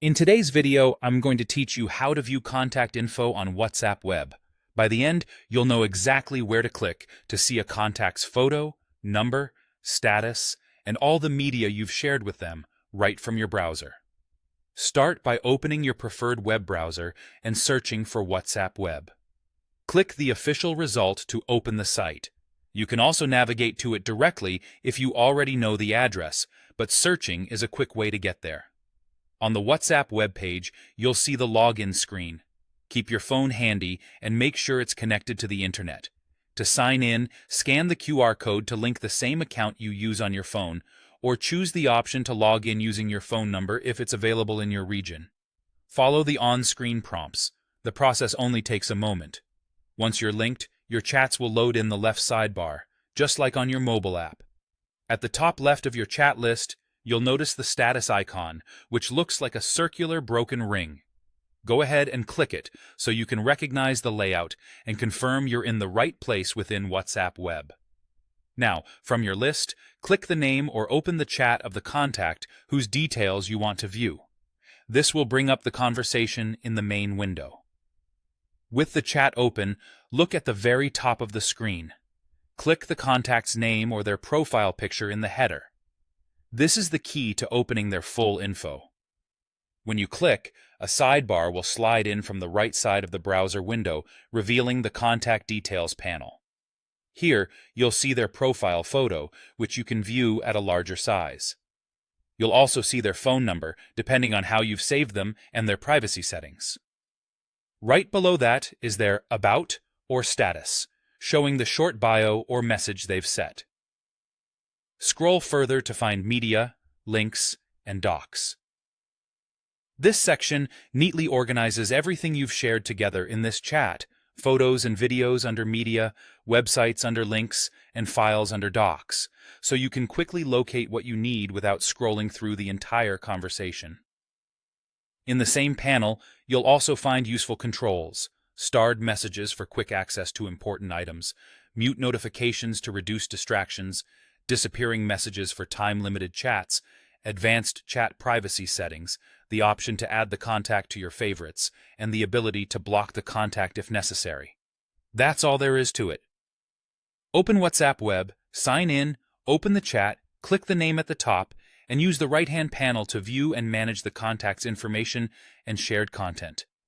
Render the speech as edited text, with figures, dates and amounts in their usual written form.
In today's video, I'm going to teach you how to view contact info on WhatsApp Web. By the end, you'll know exactly where to click to see a contact's photo, number, status, and all the media you've shared with them right from your browser. Start by opening your preferred web browser and searching for WhatsApp Web. Click the official result to open the site. You can also navigate to it directly if you already know the address, but searching is a quick way to get there. On the WhatsApp web page, you'll see the login screen. Keep your phone handy and make sure it's connected to the internet. To sign in, scan the QR code to link the same account you use on your phone, or choose the option to log in using your phone number if it's available in your region. Follow the on-screen prompts. The process only takes a moment. Once you're linked, your chats will load in the left sidebar, just like on your mobile app. At the top left of your chat list, you'll notice the status icon, which looks like a circular broken ring. Go ahead and click it so you can recognize the layout and confirm you're in the right place within WhatsApp Web. Now, from your list, click the name or open the chat of the contact whose details you want to view. This will bring up the conversation in the main window. With the chat open, look at the very top of the screen. Click the contact's name or their profile picture in the header. This is the key to opening their full info. When you click, a sidebar will slide in from the right side of the browser window, revealing the Contact Details panel. Here, you'll see their profile photo, which you can view at a larger size. You'll also see their phone number, depending on how you've saved them, and their privacy settings. Right below that is their About or Status, showing the short bio or message they've set. Scroll further to find Media, Links, and Docs. This section neatly organizes everything you've shared together in this chat: photos and videos under Media, websites under Links, and files under Docs, so you can quickly locate what you need without scrolling through the entire conversation. In the same panel, you'll also find useful controls: starred messages for quick access to important items, mute notifications to reduce distractions, disappearing messages for time-limited chats, advanced chat privacy settings, the option to add the contact to your favorites, and the ability to block the contact if necessary. That's all there is to it. Open WhatsApp Web, sign in, open the chat, click the name at the top, and use the right-hand panel to view and manage the contact's information and shared content.